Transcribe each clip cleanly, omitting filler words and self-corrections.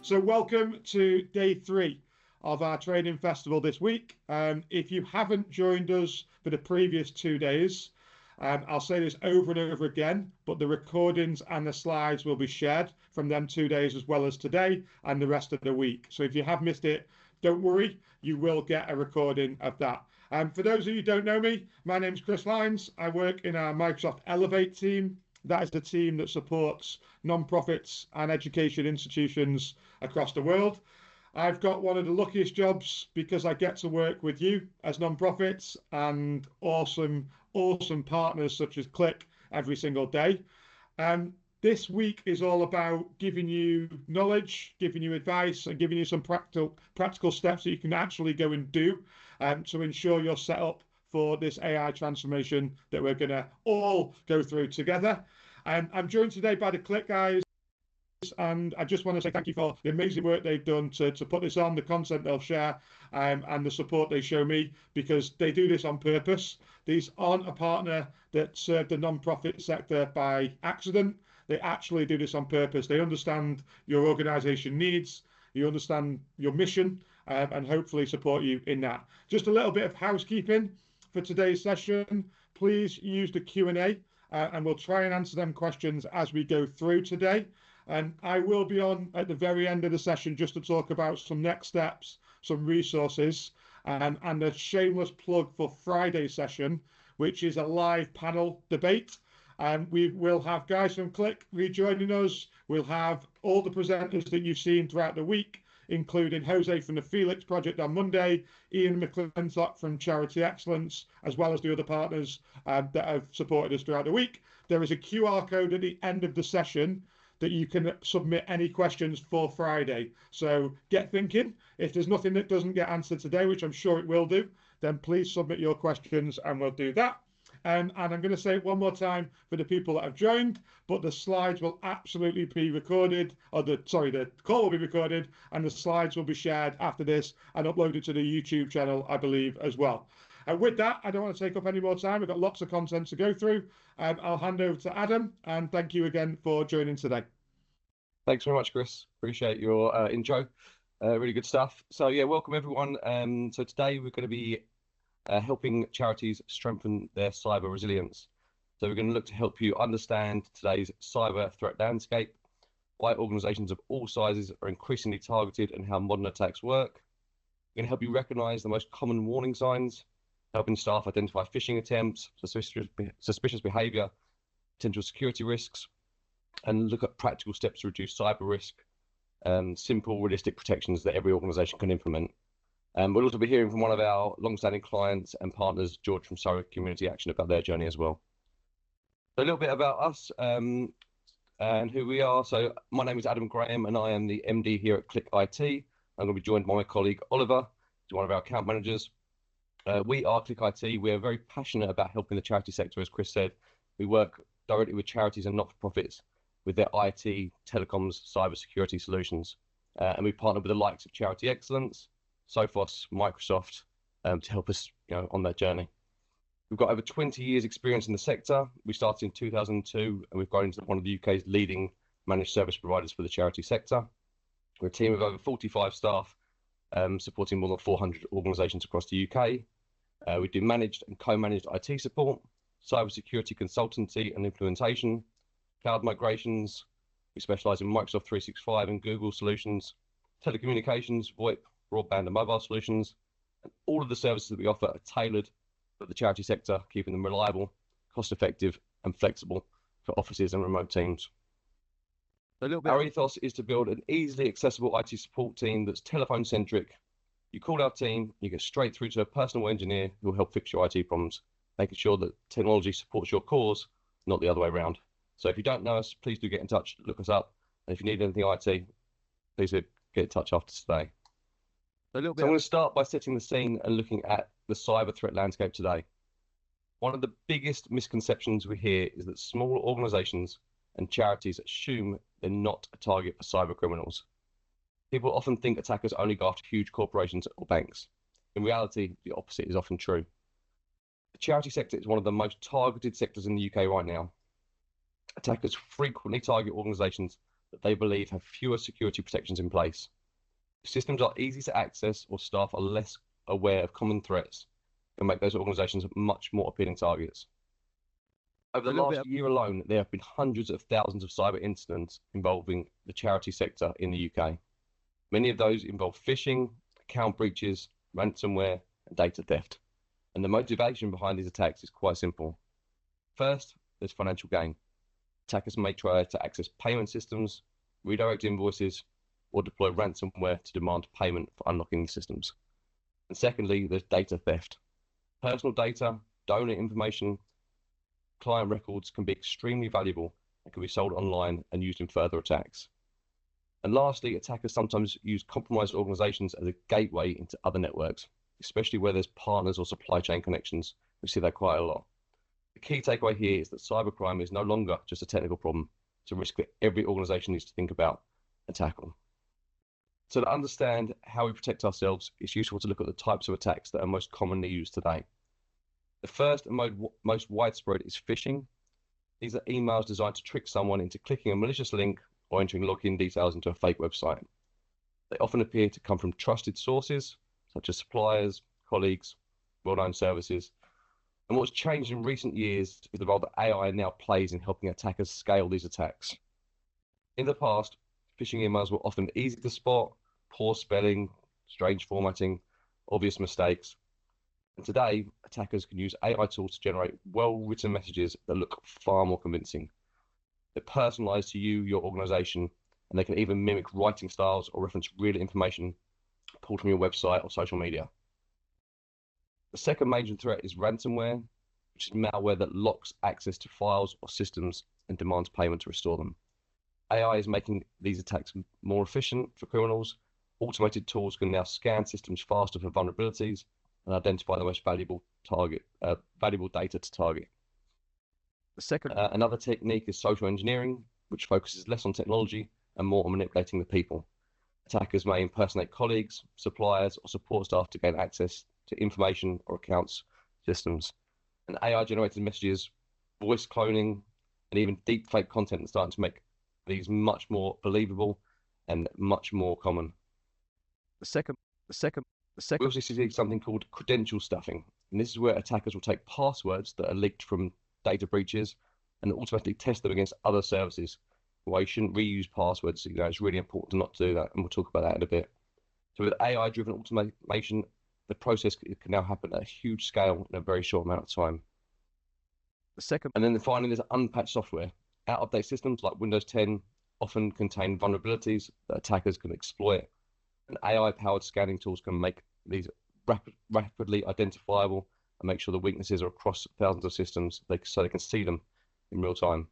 So welcome to day 3 of our training festival this week. If you haven't joined us for the previous 2 days, I'll say this over and over again, but the recordings and the slides will be shared from them 2 days as well as today and the rest of the week. So if you have missed it, don't worry, you will get a recording of that. For those of you who don't know me, my name's Chris Lyons. I work in our Microsoft Elevate team. That is the team that supports non-profits and education institutions across the world. I've got one of the luckiest jobs because I get to work with you as non-profits and awesome partners such as Qlic every single day. This week is all about giving you knowledge, giving you advice, and giving you some practical steps that you can actually go and do to ensure you're set up for this AI transformation that we're going to all go through together. I'm joined today by the Qlic guys, and I just want to say thank you for the amazing work they've done to put this on, the content they'll share, and the support they show me, because they do this on purpose. These aren't a partner that serve the non-profit sector by accident. They actually do this on purpose. They understand your organization needs, you understand your mission, and hopefully support you in that. Just a little bit of housekeeping for today's session. Please use the Q&A and we'll try and answer them questions as we go through today. And I will be on at the very end of the session just to talk about some next steps, some resources, and a shameless plug for Friday's session, which is a live panel debate. And we will have guys from Qlic rejoining us. We'll have all the presenters that you've seen throughout the week, including Jose from the Felix Project on Monday, Ian McClintock from Charity Excellence, as well as the other partners that have supported us throughout the week. There is a QR code at the end of the session that you can submit any questions for Friday. So get thinking. If there's nothing that doesn't get answered today, which I'm sure it will do, then please submit your questions and we'll do that. And I'm going to say it one more time for the people that have joined, but the slides will absolutely be recorded, or the call will be recorded, and the slides will be shared after this and uploaded to the YouTube channel, I believe, as well. And with that, I don't want to take up any more time. We've got lots of content to go through. I'll hand over to Adam, and thank you again for joining today. Thanks very much, Chris. Appreciate your intro. Really good stuff. So yeah, welcome everyone. So today we're going to be helping charities strengthen their cyber resilience. So we're going to look to help you understand today's cyber threat landscape, why organizations of all sizes are increasingly targeted, and how modern attacks work. We're going to help you recognize the most common warning signs, helping staff identify phishing attempts, suspicious behavior, potential security risks, and look at practical steps to reduce cyber risk, simple, realistic protections that every organization can implement. We'll also be hearing from one of our long-standing clients and partners, George from Surrey Community Action, about their journey as well. So a little bit about us and who we are. So my name is Adam Graham, and I am the MD here at Qlic IT. I'm going to be joined by my colleague Oliver, who's one of our account managers. We are Qlic IT. We are very passionate about helping the charity sector, as Chris said. We work directly with charities and not-for-profits with their IT, telecoms, cybersecurity solutions. And we partner with the likes of Charity Excellence, Sophos, Microsoft, to help us on that journey. We've got over 20 years experience in the sector. We started in 2002 and we've grown into one of the UK's leading managed service providers for the charity sector. We're a team of over 45 staff, supporting more than 400 organisations across the UK. We do managed and co-managed IT support, cybersecurity consultancy and implementation, cloud migrations. We specialise in Microsoft 365 and Google solutions, telecommunications, VoIP, broadband and mobile solutions, and all of the services that we offer are tailored for the charity sector, keeping them reliable, cost-effective and flexible for offices and remote teams. Our ethos is to build an easily accessible IT support team that's telephone-centric. You call our team, you get straight through to a personal engineer who will help fix your IT problems, making sure that technology supports your cause, not the other way around. So if you don't know us, please do get in touch, look us up. And if you need anything IT, please do get in touch after today. So I'm going to start by setting the scene and looking at the cyber threat landscape today. One of the biggest misconceptions we hear is that small organizations and charities assume they're not a target for cyber criminals. People often think attackers only go after huge corporations or banks. In reality, the opposite is often true. The charity sector is one of the most targeted sectors in the UK right now. Attackers frequently target organisations that they believe have fewer security protections in place. If systems are easy to access or staff are less aware of common threats, it can make those organizations much more appealing targets. Over the last year alone, there have been hundreds of thousands of cyber incidents involving the charity sector in the UK. Many of those involve phishing, account breaches, ransomware, and data theft. And the motivation behind these attacks is quite simple. First, there's financial gain. Attackers may try to access payment systems, redirect invoices, or deploy ransomware to demand payment for unlocking the systems. And secondly, there's data theft. Personal data, donor information, client records can be extremely valuable and can be sold online and used in further attacks. And lastly, attackers sometimes use compromised organizations as a gateway into other networks, especially where there's partners or supply chain connections. We see that quite a lot. The key takeaway here is that cybercrime is no longer just a technical problem. It's a risk that every organization needs to think about and tackle. So to understand how we protect ourselves, it's useful to look at the types of attacks that are most commonly used today. The first and most widespread is phishing. These are emails designed to trick someone into clicking a malicious link or entering login details into a fake website. They often appear to come from trusted sources, such as suppliers, colleagues, well-known services. And what's changed in recent years is the role that AI now plays in helping attackers scale these attacks. In the past, phishing emails were often easy to spot, poor spelling, strange formatting, obvious mistakes. And today, attackers can use AI tools to generate well-written messages that look far more convincing. They're personalized to you, your organization, and they can even mimic writing styles or reference real information pulled from your website or social media. The second major threat is ransomware, which is malware that locks access to files or systems and demands payment to restore them. AI is making these attacks more efficient for criminals. Automated tools can now scan systems faster for vulnerabilities and identify the most valuable data to target. Another technique is social engineering, which focuses less on technology and more on manipulating the people. Attackers may impersonate colleagues, suppliers, or support staff to gain access to information or accounts systems. And AI-generated messages, voice cloning, and even deepfake content are starting to make these much more believable and much more common. We also see something called credential stuffing, and this is where attackers will take passwords that are leaked from data breaches and automatically test them against other services. Why you shouldn't reuse passwords, it's really important not to do that, and we'll talk about that in a bit. So with AI-driven automation, the process can now happen at a huge scale in a very short amount of time. And then finally, there's unpatched software. Out-of-date systems like Windows 10 often contain vulnerabilities that attackers can exploit, and AI-powered scanning tools can make these rapidly identifiable and make sure the weaknesses are across thousands of systems so they can see them in real time.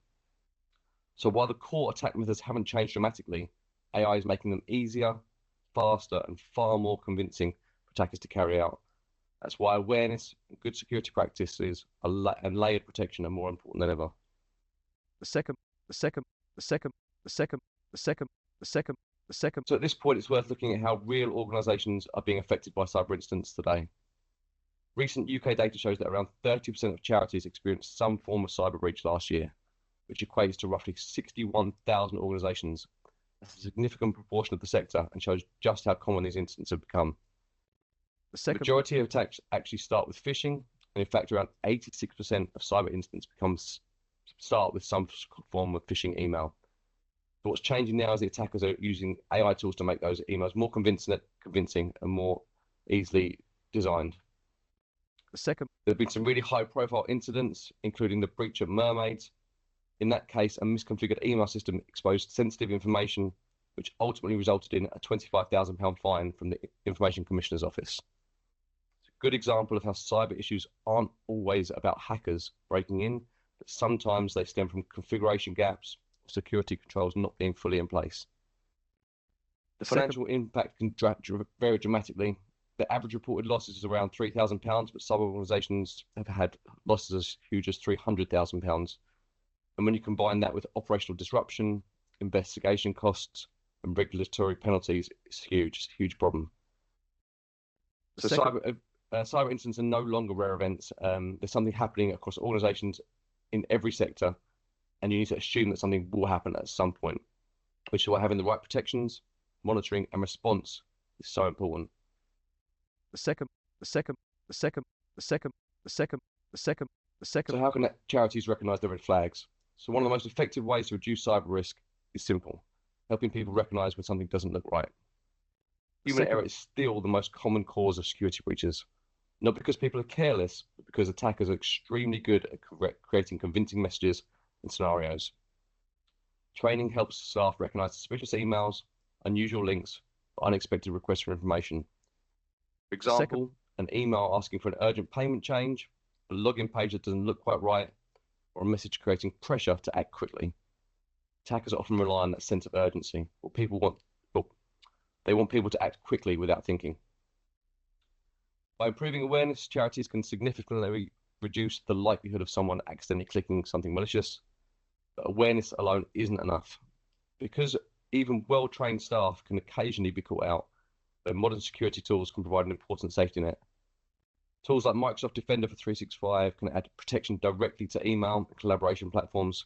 So while the core attack methods haven't changed dramatically, AI is making them easier, faster, and far more convincing for attackers to carry out. That's why awareness, good security practices, and layered protection are more important than ever. So at this point, it's worth looking at how real organizations are being affected by cyber incidents today. Recent UK data shows that around 30% of charities experienced some form of cyber breach last year, which equates to roughly 61,000 organizations. That's a significant proportion of the sector and shows just how common these incidents have become. The majority of attacks actually start with phishing, and in fact, around 86% of cyber incidents start with some form of phishing email. But what's changing now is the attackers are using AI tools to make those emails more convincing and more easily designed. There have been some really high-profile incidents, including the breach at Mermaids. In that case, a misconfigured email system exposed sensitive information, which ultimately resulted in a £25,000 fine from the Information Commissioner's Office. It's a good example of how cyber issues aren't always about hackers breaking in, but sometimes they stem from configuration gaps or security controls not being fully in place. The financial impact can vary dramatically. The average reported losses is around £3,000, but some organisations have had losses as huge as £300,000. And when you combine that with operational disruption, investigation costs, and regulatory penalties, it's a huge problem. So cyber incidents are no longer rare events. There's something happening across organisations in every sector, and you need to assume that something will happen at some point. which is why having the right protections, monitoring, and response is so important. So how can charities recognize the red flags? So one of the most effective ways to reduce cyber risk is simple, helping people recognize when something doesn't look right. Human error is still the most common cause of security breaches, not because people are careless, but because attackers are extremely good at creating convincing messages and scenarios. Training helps staff recognize suspicious emails, unusual links, or unexpected requests for information. For example, an email asking for an urgent payment change, a login page that doesn't look quite right, or a message creating pressure to act quickly. Attackers often rely on that sense of urgency, or they want people to act quickly without thinking. By improving awareness, charities can significantly reduce the likelihood of someone accidentally clicking something malicious. But awareness alone isn't enough, because even well-trained staff can occasionally be caught out, though modern security tools can provide an important safety net. Tools like Microsoft Defender for 365 can add protection directly to email and collaboration platforms.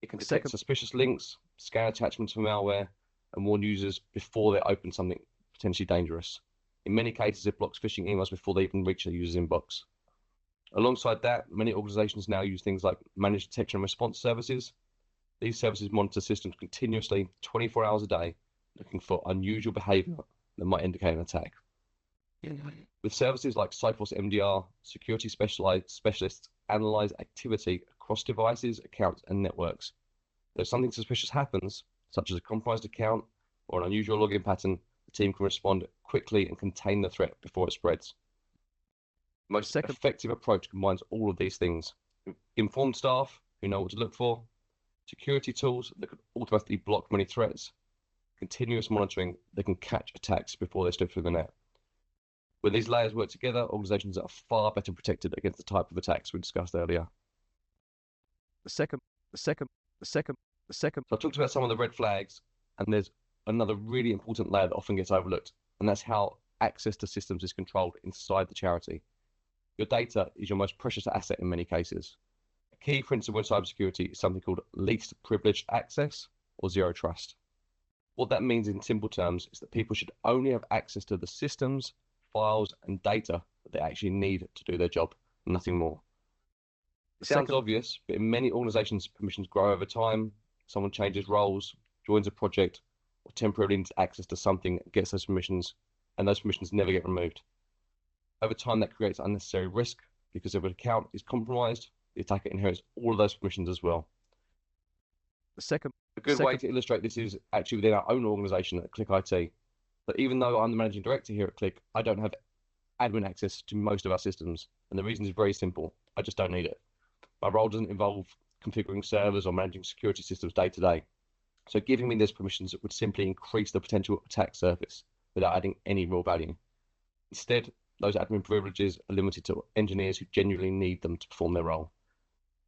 It can detect suspicious links, scan attachments for malware, and warn users before they open something potentially dangerous. In many cases, it blocks phishing emails before they even reach the user's inbox. Alongside that, many organizations now use things like managed detection and response services. These services monitor systems continuously, 24 hours a day, looking for unusual behavior that might indicate an attack. With services like Cyforce MDR, security specialists analyze activity across devices, accounts, and networks. If something suspicious happens, such as a compromised account or an unusual login pattern, the team can respond quickly and contain the threat before it spreads. The most effective approach combines all of these things: informed staff who know what to look for, security tools that can automatically block many threats, continuous monitoring that can catch attacks before they slip through the net. When these layers work together, organizations are far better protected against the type of attacks we discussed earlier. So I talked about some of the red flags, and there's another really important layer that often gets overlooked, and that's how access to systems is controlled inside the charity. Your data is your most precious asset in many cases. A key principle in cybersecurity is something called least privileged access, or zero trust. What that means in simple terms is that people should only have access to the systems, files, and data that they actually need to do their job, nothing more. It sounds obvious, but in many organizations, permissions grow over time. Someone changes roles, joins a project, or temporarily needs access to something, gets those permissions, and those permissions never get removed. Over time, that creates unnecessary risk, because if an account is compromised, the attacker inherits all of those permissions as well. A good way to illustrate this is actually within our own organization at Qlic IT. But even though I'm the managing director here at Qlic, I don't have admin access to most of our systems, and the reason is very simple: I just don't need it. My role doesn't involve configuring servers or managing security systems day to day. So giving me these permissions would simply increase the potential attack surface without adding any real value. Instead, those admin privileges are limited to engineers who genuinely need them to perform their role.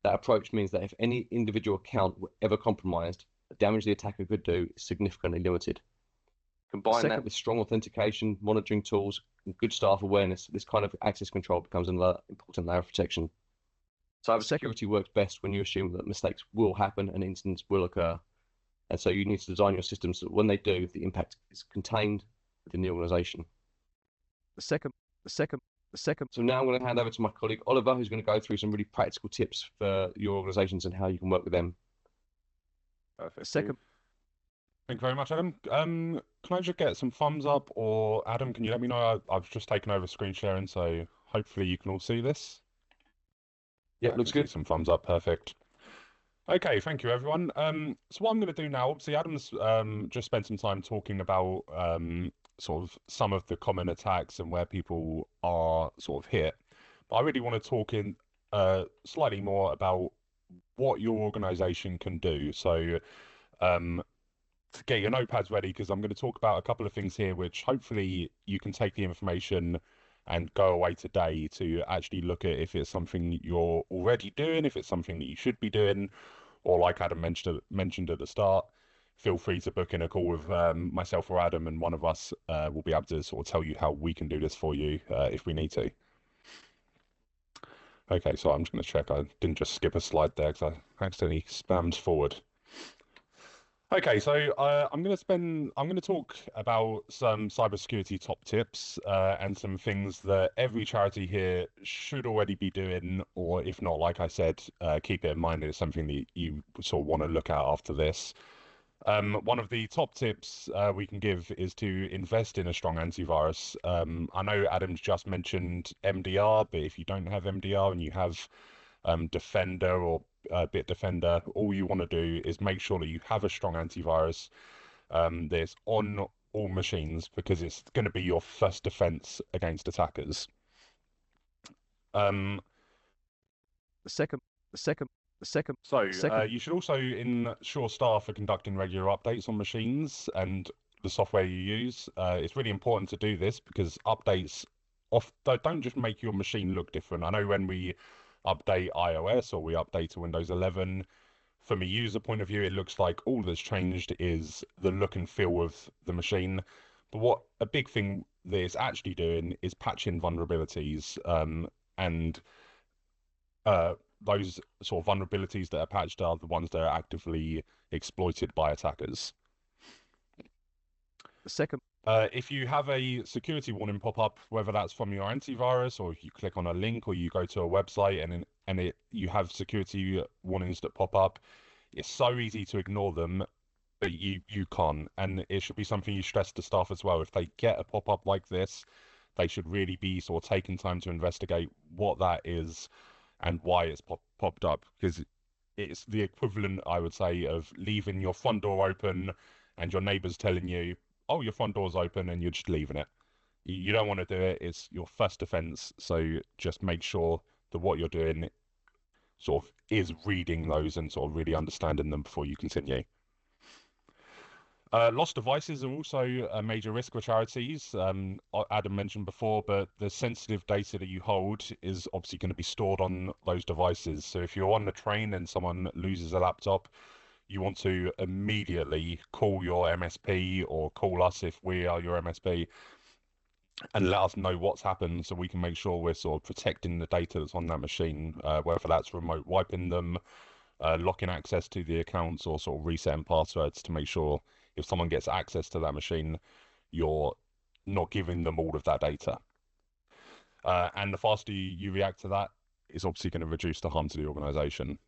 That approach means that if any individual account were ever compromised, the damage the attacker could do is significantly limited. Combine that with strong authentication, monitoring tools, and good staff awareness, this kind of access control becomes another important layer of protection. Cybersecurity works best when you assume that mistakes will happen and incidents will occur. And so you need to design your systems so that when they do, the impact is contained within the organization. So now I'm going to hand over to my colleague Oliver, who's going to go through some really practical tips for your organizations and how you can work with them. Perfect. Thank you very much, Adam. Can I just get some thumbs up, or Adam, can you let me know? I've just taken over screen sharing, so hopefully you can all see this. Yeah, looks good. Some thumbs up, perfect. Okay, thank you, everyone. So what I'm going to do now, obviously, Adam's just spent some time talking about sort of some of the common attacks and where people are sort of hit. But I really want to talk in slightly more about what your organization can do. So to get your notepads ready, because I'm going to talk about a couple of things here which hopefully you can take the information and go away today to actually look at if it's something you're already doing, if it's something that you should be doing, or like Adam mentioned at the start, feel free to book in a call with myself or Adam, and one of us will be able to sort of tell you how we can do this for you if we need to. Okay, so I'm just going to check I didn't just skip a slide there because I accidentally spammed forward. Okay, so I'm going to talk about some cybersecurity top tips and some things that every charity here should already be doing, or if not, like I said, keep it in mind. It's something that you sort of want to look at after this. One of the top tips we can give is to invest in a strong antivirus. I know Adam's just mentioned MDR, but if you don't have MDR and you have Defender or Bitdefender, all you want to do is make sure that you have a strong antivirus that's on all machines because it's going to be your first defense against attackers. Um, The second, the second, the second, so second. you should also ensure staff are conducting regular updates on machines and the software you use. It's really important to do this because updates don't just make your machine look different. I know when we update iOS or we update to Windows 11, from a user point of view, it looks like all that's changed is the look and feel of the machine. But what a big thing that it's actually doing is patching vulnerabilities, and those sort of vulnerabilities that are patched are the ones that are actively exploited by attackers. The second. If you have a security warning pop up, whether that's from your antivirus or if you click on a link or you go to a website and you have security warnings that pop up, it's so easy to ignore them, but you can't. And it should be something you stress to staff as well. If they get a pop up like this, they should really be sort of taking time to investigate what that is and why it's popped up, because it's the equivalent, I would say, of leaving your front door open and your neighbor's telling you, oh, your front door's open, and you're just leaving it. You don't want to do it. It's your first defense. So just make sure that what you're doing sort of is reading those and sort of really understanding them before you continue. Lost devices are also a major risk for charities. Adam mentioned before, but the sensitive data that you hold is obviously going to be stored on those devices. So if you're on the train and someone loses a laptop, you want to immediately call your MSP or call us if we are your MSP and let us know what's happened so we can make sure we're sort of protecting the data that's on that machine, whether that's remote wiping them, locking access to the accounts, or sort of resetting passwords to make sure if someone gets access to that machine, you're not giving them all of that data. And the faster you react to that, is obviously going to reduce the harm to the organization.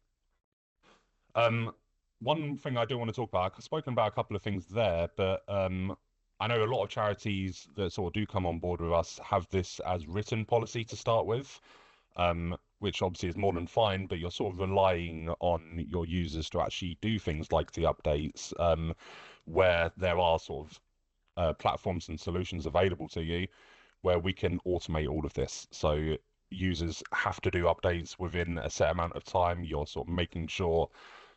One thing I do want to talk about, I've spoken about a couple of things there, but I know a lot of charities that sort of do come on board with us have this as written policy to start with, which obviously is more than fine, but you're sort of relying on your users to actually do things like the updates, where there are sort of platforms and solutions available to you where we can automate all of this. So users have to do updates within a set amount of time. You're sort of making sure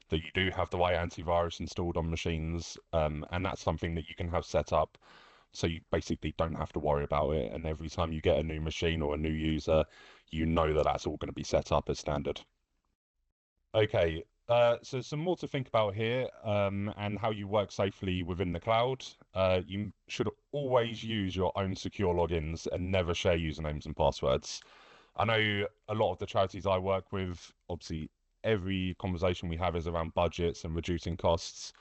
that you do have the right antivirus installed on machines, and that's something that you can have set up so you basically don't have to worry about it. And every time you get a new machine or a new user, you know that that's all going to be set up as standard. Okay, so some more to think about here, and how you work safely within the cloud. You should always use your own secure logins and never share usernames and passwords. I know a lot of the charities I work with, obviously, every conversation we have is around budgets and reducing costs,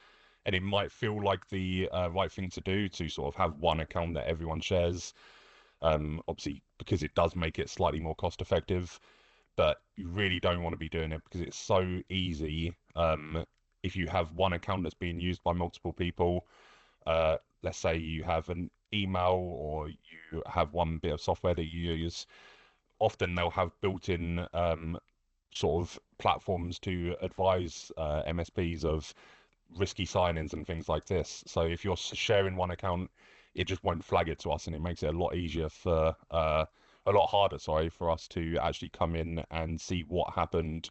and it might feel like the right thing to do to sort of have one account that everyone shares, obviously, because it does make it slightly more cost effective, but you really don't want to be doing it because it's so easy. If you have one account that's being used by multiple people, let's say you have an email or you have one bit of software that you use, often they'll have built-in sort of platforms to advise MSPs of risky sign-ins and things like this. So if you're sharing one account, it just won't flag it to us, and it makes it a lot easier for a lot harder, sorry, for us to actually come in and see what happened,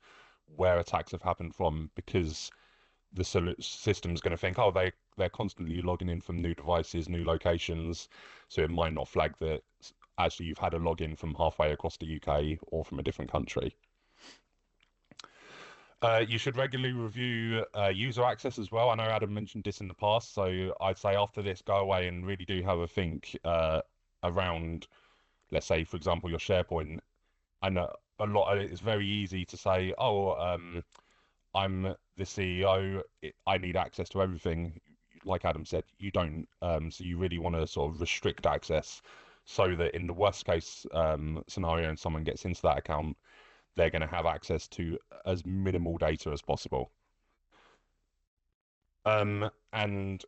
where attacks have happened from, because the system's going to think, oh, they're constantly logging in from new devices, new locations, so it might not flag that actually you've had a login from halfway across the UK or from a different country. You should regularly review user access as well. I know Adam mentioned this in the past, so I'd say after this, go away and really do have a think around, let's say, for example, your SharePoint. I know a lot of it is very easy to say, oh, I'm the CEO, I need access to everything. Like Adam said, you don't. So you really want to sort of restrict access so that in the worst case scenario and someone gets into that account, they're going to have access to as minimal data as possible. And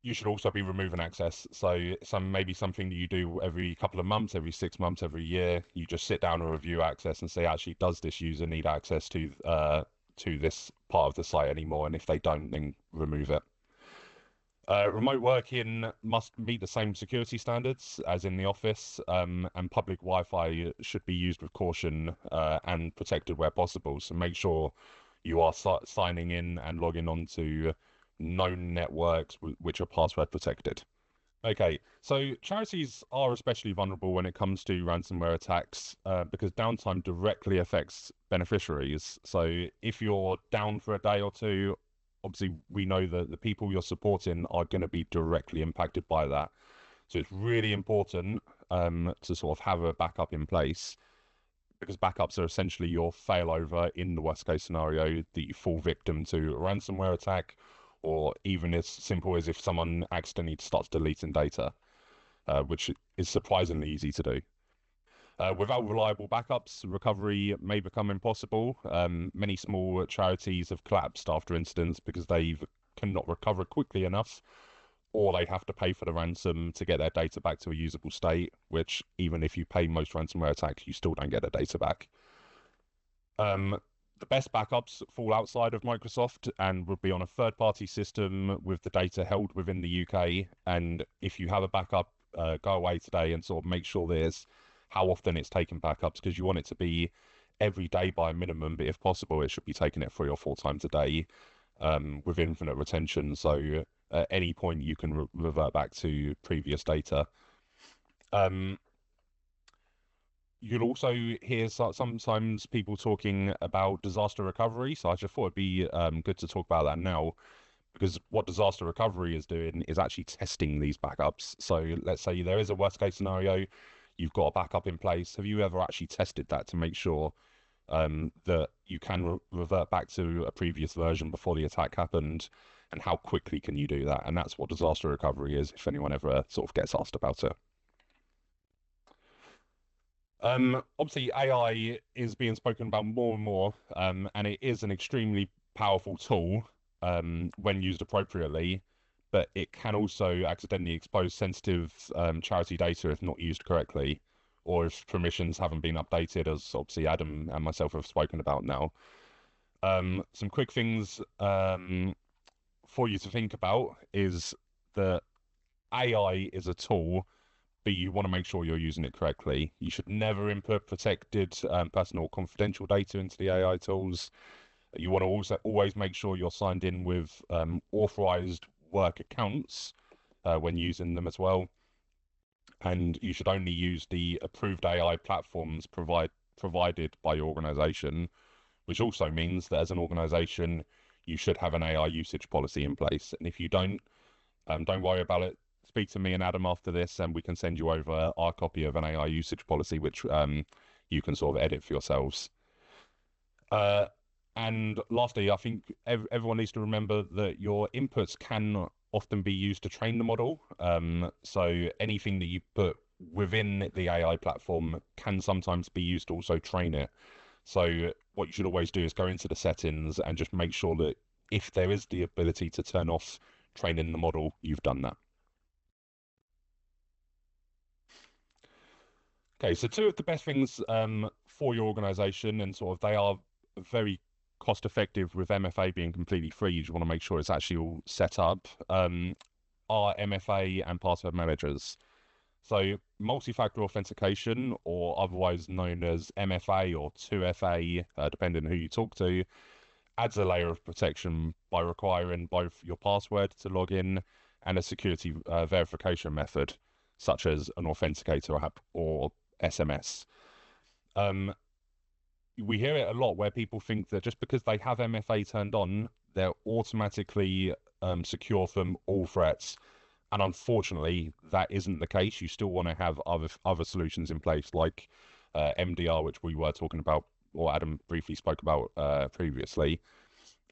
you should also be removing access. So maybe something that you do every couple of months, every 6 months, every year, you just sit down and review access and say, actually, does this user need access to this part of the site anymore? And if they don't, then remove it. Remote working must meet the same security standards as in the office, and public Wi-Fi should be used with caution and protected where possible. So make sure you are signing in and logging on to known networks which are password protected. Okay, so charities are especially vulnerable when it comes to ransomware attacks because downtime directly affects beneficiaries. So if you're down for a day or two, obviously we know that the people you're supporting are going to be directly impacted by that. So it's really important to sort of have a backup in place, because backups are essentially your failover in the worst case scenario that you fall victim to a ransomware attack, or even as simple as if someone accidentally starts deleting data, which is surprisingly easy to do. Without reliable backups, recovery may become impossible. Many small charities have collapsed after incidents because they cannot recover quickly enough, or they have to pay for the ransom to get their data back to a usable state, which even if you pay most ransomware attacks, you still don't get the data back. The best backups fall outside of Microsoft and would be on a third-party system with the data held within the UK. And if you have a backup, go away today and sort of make sure there's how often it's taking backups, because you want it to be every day by a minimum, but if possible, it should be taking it 3 or 4 times a day with infinite retention. So at any point, you can revert back to previous data. You'll also hear sometimes people talking about disaster recovery. So I just thought it'd be good to talk about that now, because what disaster recovery is doing is actually testing these backups. So let's say there is a worst case scenario, you've got a backup in place. Have you ever actually tested that to make sure that you can revert back to a previous version before the attack happened? And how quickly can you do that? And that's what disaster recovery is, if anyone ever sort of gets asked about it. Obviously, AI is being spoken about more and more, and it is an extremely powerful tool when used appropriately, but it can also accidentally expose sensitive charity data if not used correctly, or if permissions haven't been updated, as obviously Adam and myself have spoken about now. Some quick things for you to think about is that AI is a tool, but you want to make sure you're using it correctly. You should never input protected personal or confidential data into the AI tools. You want to also always make sure you're signed in with authorized work accounts when using them as well. And you should only use the approved AI platforms provided by your organization, which also means that as an organization, you should have an AI usage policy in place. And if you don't worry about it. Speak to me and Adam after this, and we can send you over our copy of an AI usage policy, which you can sort of edit for yourselves. And lastly, I think everyone needs to remember that your inputs can often be used to train the model. So anything that you put within the AI platform can sometimes be used to also train it. So what you should always do is go into the settings and just make sure that if there is the ability to turn off training the model, you've done that. Okay, so 2 of the best things for your organization, and sort of they are very cost effective with MFA being completely free. You just want to make sure it's actually all set up, are MFA and password managers. So multi-factor authentication, or otherwise known as MFA or 2FA, depending on who you talk to, adds a layer of protection by requiring both your password to log in and a security verification method, such as an authenticator app or SMS. We hear it a lot where people think that just because they have MFA turned on, they're automatically secure from all threats. And unfortunately, that isn't the case. You still want to have other solutions in place, like MDR, which we were talking about, or Adam briefly spoke about previously.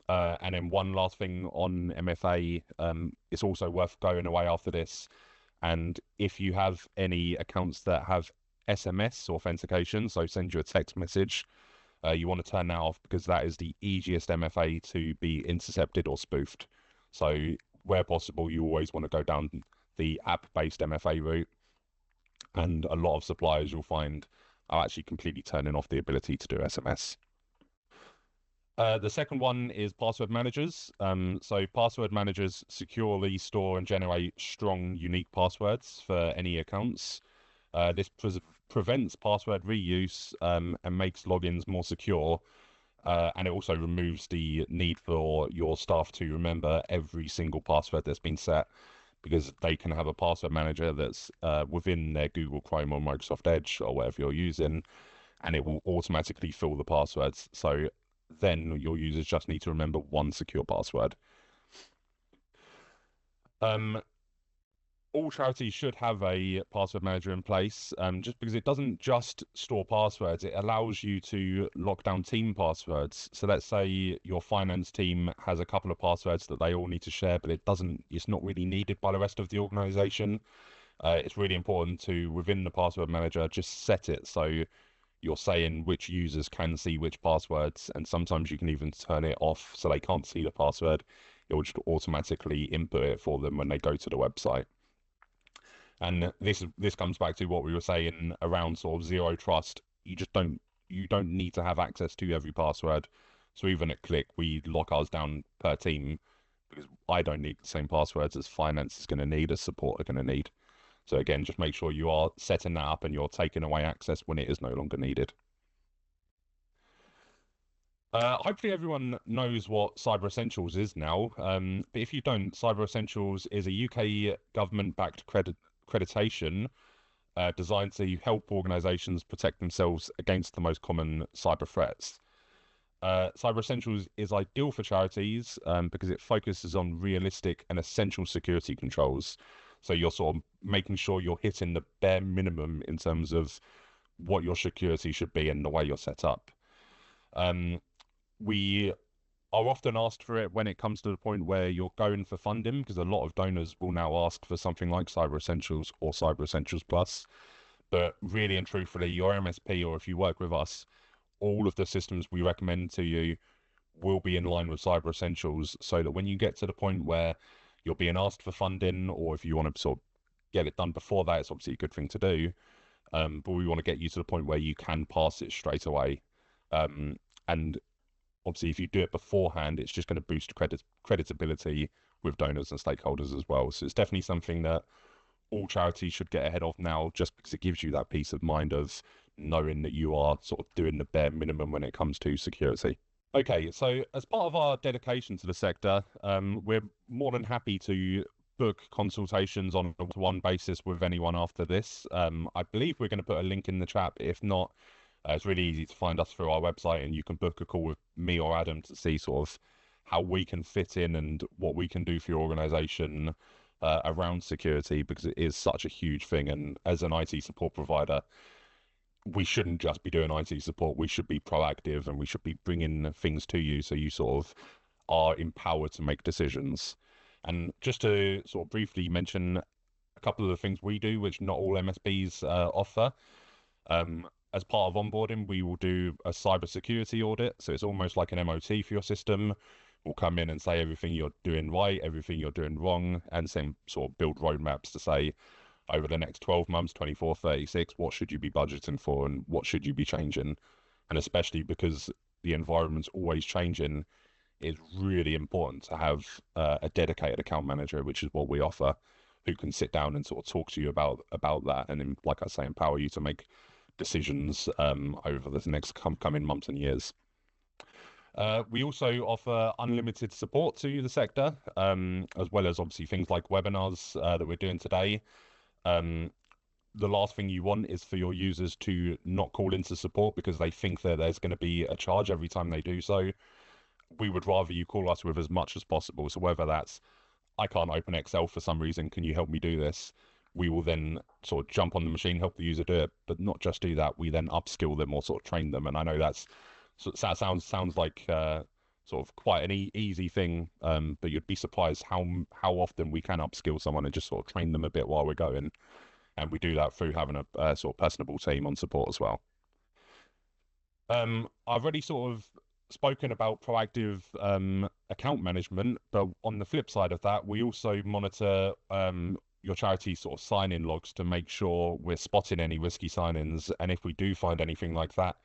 And then one last thing on MFA, it's also worth going away after this. And if you have any accounts that have SMS authentication, so send you a text message, you want to turn that off, because that is the easiest MFA to be intercepted or spoofed. So where possible, you always want to go down the app-based MFA route. And a lot of suppliers you'll find are actually completely turning off the ability to do SMS. The second one is password managers. So password managers securely store and generate strong, unique passwords for any accounts. This prevents password reuse and makes logins more secure. And it also removes the need for your staff to remember every single password that's been set, because they can have a password manager that's within their Google Chrome or Microsoft Edge or whatever you're using, and it will automatically fill the passwords. So then your users just need to remember one secure password. All charities should have a password manager in place, just because it doesn't just store passwords, it allows you to lock down team passwords. So let's say your finance team has a couple of passwords that they all need to share, but it's not really needed by the rest of the organization. It's really important to, within the password manager, just set it so you're saying which users can see which passwords, and sometimes you can even turn it off so they can't see the password. It will just automatically input it for them when they go to the website. And this comes back to what we were saying around sort of zero trust. You don't need to have access to every password. So even at Qlic, we lock ours down per team, because I don't need the same passwords as finance is going to need, as support are going to need. So again, just make sure you are setting that up and you're taking away access when it is no longer needed. Hopefully everyone knows what Cyber Essentials is now. But if you don't, Cyber Essentials is a UK government-backed accreditation designed to help organizations protect themselves against the most common cyber threats. Cyber Essentials is ideal for charities because it focuses on realistic and essential security controls. So you're sort of making sure you're hitting the bare minimum in terms of what your security should be and the way you're set up. We are often asked for it when it comes to the point where you're going for funding, because a lot of donors will now ask for something like Cyber Essentials or Cyber Essentials Plus. But really and truthfully, your MSP, or if you work with us, all of the systems we recommend to you will be in line with Cyber Essentials, so that when you get to the point where you're being asked for funding, or if you want to sort of get it done before that, it's obviously a good thing to do. But we want to get you to the point where you can pass it straight away. And obviously, if you do it beforehand, it's just going to boost creditability with donors and stakeholders as well. So it's definitely something that all charities should get ahead of now, just because it gives you that peace of mind of knowing that you are sort of doing the bare minimum when it comes to security. Okay, so as part of our dedication to the sector, we're more than happy to book consultations on a one-to-one basis with anyone after this. I believe we're going to put a link in the chat. If not, it's really easy to find us through our website, and you can book a call with me or Adam to see sort of how we can fit in and what we can do for your organization around security, because it is such a huge thing. And as an IT support provider, we shouldn't just be doing IT support. We should be proactive, and we should be bringing things to you so you sort of are empowered to make decisions. And just to sort of briefly mention a couple of the things we do, which not all MSPs offer. As part of onboarding, we will do a cybersecurity audit. So it's almost like an MOT for your system. We'll come in and say everything you're doing right, everything you're doing wrong, and then sort of build roadmaps to say, over the next 12 months, 24, 36, what should you be budgeting for and what should you be changing? And especially because the environment's always changing, it's really important to have a dedicated account manager, which is what we offer, who can sit down and sort of talk to you about that, and then, like I say, empower you to make decisions over the next coming months and years. We also offer unlimited support to the sector, as well as obviously things like webinars that we're doing today. The last thing you want is for your users to not call into support because they think that there's going to be a charge every time they do so. We would rather you call us with as much as possible. So whether that's, I can't open Excel for some reason, can you help me do this? We will then sort of jump on the machine, help the user do it, but not just do that. We then upskill them or sort of train them. And I know that's, so that sounds like sort of quite an easy thing, but you'd be surprised how often we can upskill someone and just sort of train them a bit while we're going, and we do that through having a sort of personable team on support as well. I've already sort of spoken about proactive account management, but on the flip side of that, we also monitor your charity sort of sign-in logs to make sure we're spotting any risky sign-ins, and if we do find anything like that,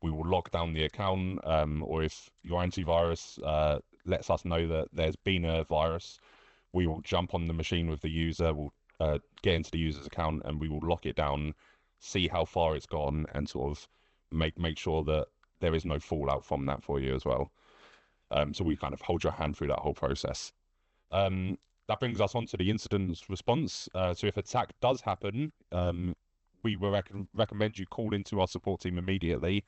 we will lock down the account, or if your antivirus lets us know that there's been a virus, we will jump on the machine with the user, we'll get into the user's account, and we will lock it down, see how far it's gone, and sort of make sure that there is no fallout from that for you as well. So we kind of hold your hand through that whole process. That brings us on to the incident response. So if attack does happen, we will recommend you call into our support team immediately,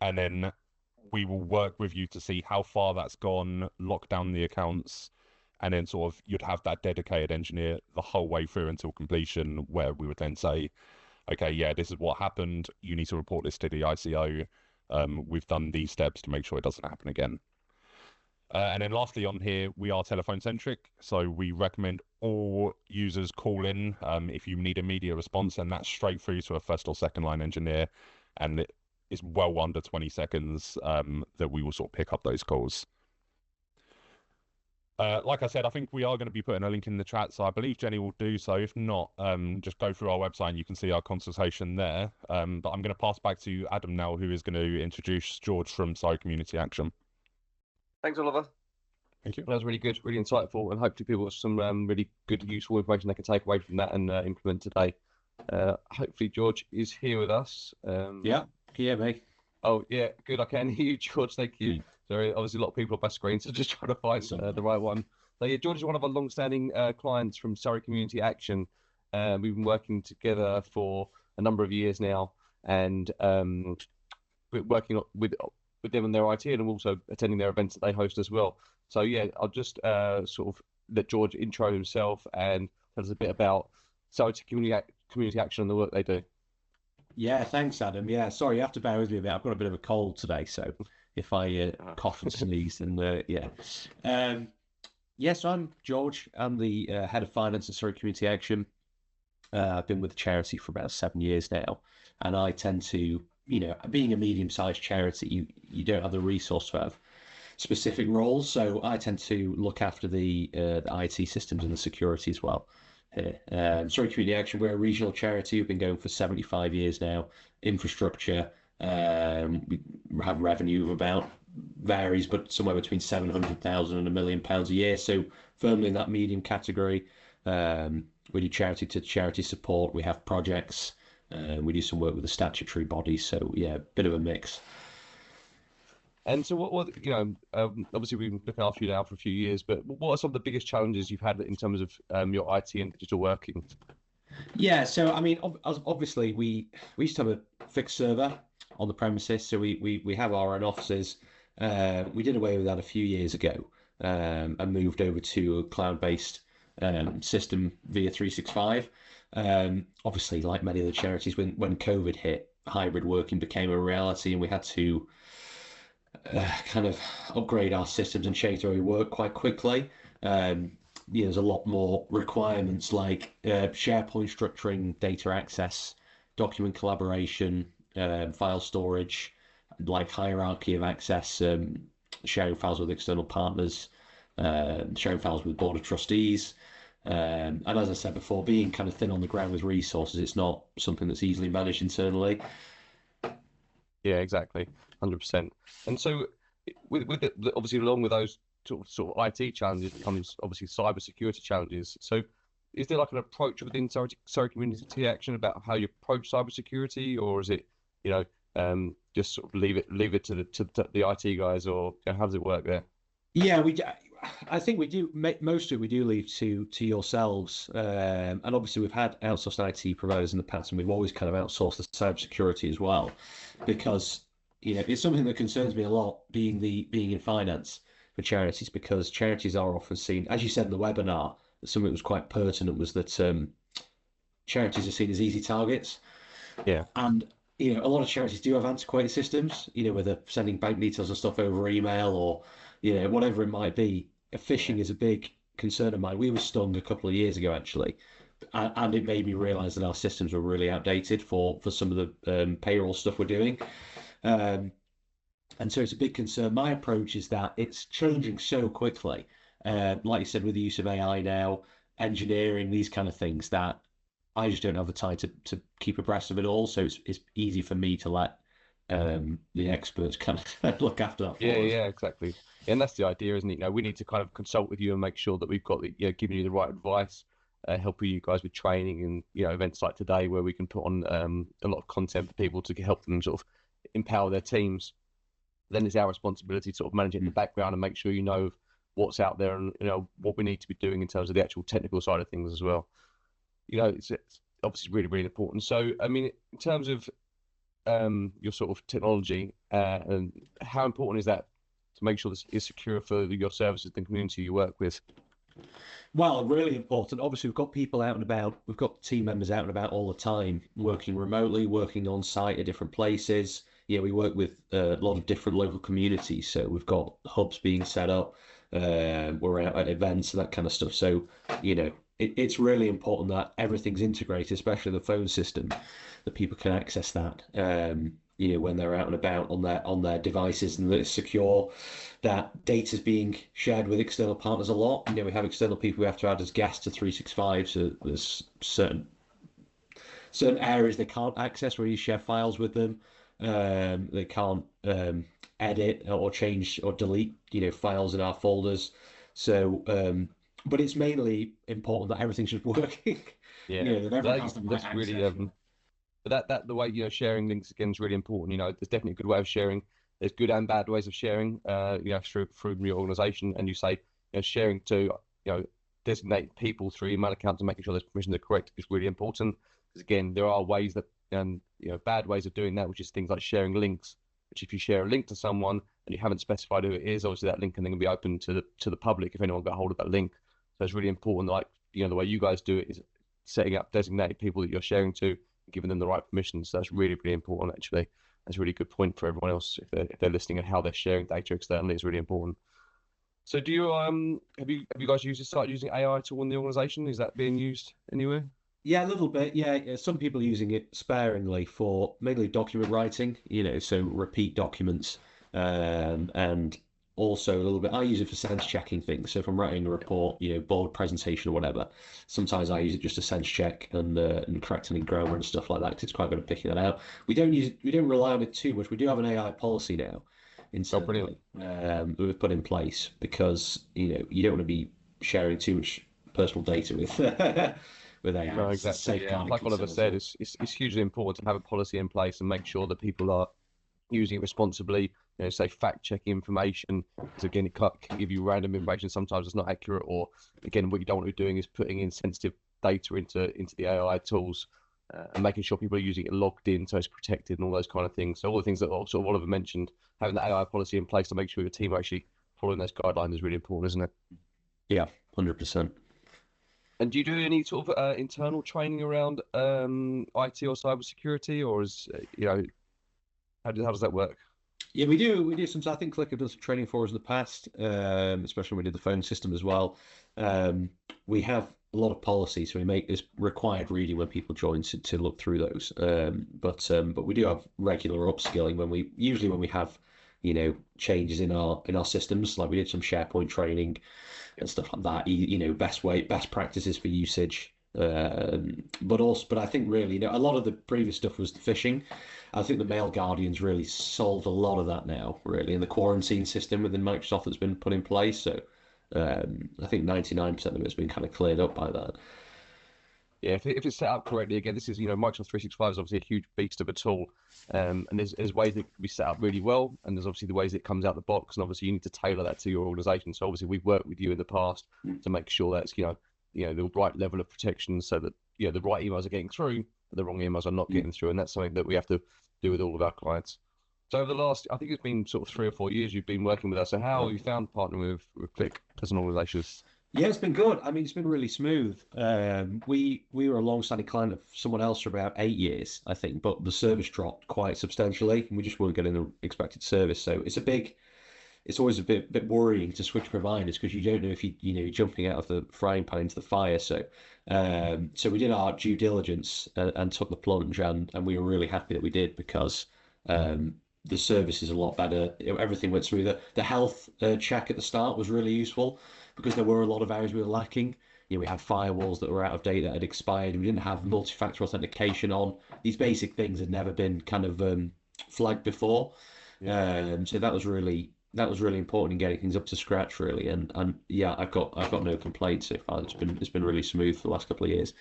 and then we will work with you to see how far that's gone, lock down the accounts, and then sort of you'd have that dedicated engineer the whole way through until completion, where we would then say, okay, yeah, this is what happened. You need to report this to the ICO. We've done these steps to make sure it doesn't happen again. And then lastly on here, we are telephone centric. So we recommend all users call in if you need immediate response, and that's straight through to a first or second line engineer. And it is well under 20 seconds that we will sort of pick up those calls. Like I said, I think we are going to be putting a link in the chat, so I believe Jenny will do so. If not, just go through our website and you can see our consultation there. But I'm going to pass back to Adam now, who is going to introduce George from Cyber Community Action. Thanks, Oliver. Thank you. That was really good, really insightful, and hopefully people got some really good, useful information they can take away from that and implement today. Hopefully George is here with us. Yeah, can you hear me? Oh, yeah, good. I can hear you, George. Thank you. Sorry, obviously a lot of people on my screen, so just trying to find the right one. So yeah, George is one of our long-standing clients from Surrey Community Action. We've been working together for a number of years now, and we're working with them on their IT, and I'm also attending their events that they host as well. So yeah, I'll just sort of let George intro himself and tell us a bit about Surrey Community Action and the work they do. Yeah, thanks, Adam. Yeah, sorry, you have to bear with me a bit. I've got a bit of a cold today, so if I cough and sneeze, then yeah. Yes, I'm George. I'm the head of finance at Surrey Community Action. I've been with the charity for about 7 years now, and I tend to, being a medium-sized charity, you don't have the resource to have specific roles, so I tend to look after the IT systems and the security as well. Surrey Community Action, we're a regional charity. We've been going for 75 years now. Infrastructure, we have revenue of about, varies, but somewhere between 700,000 and £1 million a year. So firmly in that medium category. We do charity to charity support. We have projects. We do some work with the statutory bodies. So yeah, bit of a mix. And so what obviously we've been looking after you now for a few years, but what are some of the biggest challenges you've had in terms of your IT and digital working? Yeah, so I mean, obviously we used to have a fixed server on the premises, so we have our own offices. We did away with that a few years ago and moved over to a cloud-based system via 365. Obviously, like many of the charities, when COVID hit, hybrid working became a reality, and we had to kind of upgrade our systems and change the way we work quite quickly. There's a lot more requirements like SharePoint structuring, data access, document collaboration, file storage, like hierarchy of access, sharing files with external partners, sharing files with board of trustees. And as I said before, being kind of thin on the ground with resources, it's not something that's easily managed internally. Yeah, exactly, 100%. And so, with obviously along with those sort of IT challenges comes obviously cyber security challenges. So, is there like an approach within Surrey Community Action about how you approach cyber security, or is it just sort of leave it to the IT guys, or how does it work there? Yeah, I think we do most of it. We do leave to yourselves, and obviously we've had outsourced IT providers in the past, and we've always kind of outsourced the cybersecurity as well, because it's something that concerns me a lot. Being in finance for charities, because charities are often seen, as you said in the webinar, something that was quite pertinent was that charities are seen as easy targets. Yeah, and you know, a lot of charities do have antiquated systems, you know, where they're sending bank details and stuff over email or, you know, whatever it might be. Phishing is a big concern of mine. We were stung a couple of years ago, actually, and it made me realise that our systems were really outdated for some of the payroll stuff we're doing. Um, and so it's a big concern. My approach is that it's changing so quickly. Like you said, with the use of AI now, engineering, these kind of things, that I just don't have the time to keep abreast of it all. So it's easy for me to let the experts kind of look after that for Yeah, us. yeah, exactly. And that's the idea, isn't it? You know, we need to kind of consult with you and make sure that we've got the, you know, giving you the right advice, helping you guys with training and, you know, events like today where we can put on a lot of content for people to help them sort of empower their teams. Then it's our responsibility to sort of manage it in the background and make sure you know what's out there and, you know, what we need to be doing in terms of the actual technical side of things as well. You know, it's obviously really, really important. So, I mean, in terms of your sort of technology, and how important is that to make sure this is secure for your services and community you work with? Well, really important. Obviously, we've got people out and about. We've got team members out and about all the time, working remotely, working on site at different places. Yeah, we work with a lot of different local communities. So we've got hubs being set up. We're out at events and that kind of stuff. So, you know, it's really important that everything's integrated, especially the phone system, that people can access that. You know, when they're out and about on their devices, and that it's secure, that data is being shared with external partners a lot. You know, we have external people we have to add as guests to 365, so there's certain areas they can't access where you share files with them. They can't edit or change or delete, you know, files in our folders. So, but it's mainly important that everything's just working. Yeah, You know, that everyone has the right that's really access. but that the way, you know, sharing links again is really important. You know, there's definitely a good way of sharing. There's good and bad ways of sharing. You know, through your organisation, and you say, you know, sharing to, you know, designate people through email accounts and making sure those permissions are correct is really important. Because again, there are ways that, you know, bad ways of doing that, which is things like sharing links. Which, if you share a link to someone and you haven't specified who it is, obviously that link can then be open to the public if anyone got hold of that link. So it's really important. Like, you know, the way you guys do it is setting up designated people that you're sharing to, giving them the right permissions. So that's really, really important, actually. That's a really good point for everyone else if they're listening, and how they're sharing data externally is really important. So do you have you guys started using AI tool in the organization? Is that being used anywhere? Yeah, a little bit. Yeah, yeah, some people are using it sparingly for mainly document writing, you know, so repeat documents, and also a little bit. I use it for sense checking things. So if I'm writing a report, you know, board presentation or whatever, sometimes I use it just to sense check and correct any grammar and stuff like that, 'cause it's quite good at picking that out. We don't rely on it too much. We do have an AI policy now Oh, brilliant. internally, that we've put in place because, you know, you don't want to be sharing too much personal data with with AI. No, It's a exactly. Yeah. safeguarding Like Oliver concern as said, well. it's hugely important to have a policy in place and make sure that people are using it responsibly. You know, say fact check information, because again, can give you random information. Sometimes it's not accurate, or again, what you don't want to be doing is putting in sensitive data into the AI tools, and making sure people are using it logged in so it's protected and all those kind of things. So all the things that sort of Oliver mentioned, having the AI policy in place to make sure your team are actually following those guidelines is really important, isn't it? Yeah, 100%. And do you do any sort of internal training around IT or cybersecurity, or is you know, how does that work? Yeah, we do. We do some. I think Qlic have done some training for us in the past, especially when we did the phone system as well. We have a lot of policies, so we make this required reading when people join to look through those. But we do have regular upskilling when we have, you know, changes in our systems. Like we did some SharePoint training and stuff like that. You know, best practices for usage. But I think really, you know, a lot of the previous stuff was the phishing. I think the Mail Guardian's really solved a lot of that now, really, and the quarantine system within Microsoft that's been put in place. So I think 99% of it's been kind of cleared up by that. Yeah, if it's set up correctly, again, this is, you know, Microsoft 365 is obviously a huge beast of a tool, and there's ways that it can be set up really well, and there's obviously the ways it comes out the box, and obviously you need to tailor that to your organization. So obviously we've worked with you in the past to make sure that's, you know, the right level of protection, so that, you know, the right emails are getting through, but the wrong emails are not getting through, and that's something that we have to do with all of our clients. So over the last, I think it's been sort of 3 or 4 years you've been working with us. So how have you found partnering with Qlic as an organization? Yeah, it's been good. I mean, it's been really smooth. We were a long-standing client of someone else for about 8 years, I think, but the service dropped quite substantially, and we just weren't getting the expected service. So it's always a bit worrying to switch providers because you don't know if you're jumping out of the frying pan into the fire. So we did our due diligence and took the plunge, and we were really happy that we did because the service is a lot better. Everything went through. The health check at the start was really useful because there were a lot of areas we were lacking. We had firewalls that were out of date that had expired. We didn't have multi-factor authentication on. These basic things had never been kind of flagged before. So that was really important in getting things up to scratch, really. And yeah, I've got no complaints so far. It's been really smooth for the last couple of years.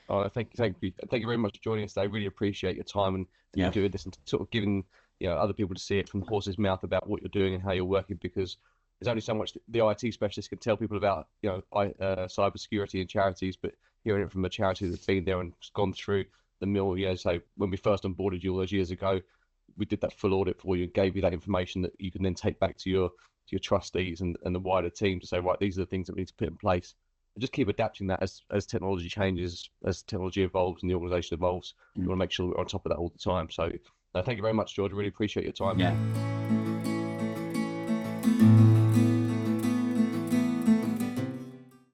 Oh, thank you very much for joining us today. Really appreciate your time and you doing this and sort of giving other people to see it from the horse's mouth about what you're doing and how you're working, because there's only so much the IT specialist can tell people about cybersecurity and charities, but hearing it from a charity that's been there and gone through the mill. So when we first onboarded you all those years ago, we did that full audit for you and gave you that information that you can then take back to your trustees and the wider team to say, right, these are the things that we need to put in place. And just keep adapting that as technology changes, as technology evolves and the organisation evolves. We want to make sure we're on top of that all the time. So thank you very much, George. I really appreciate your time. Yeah.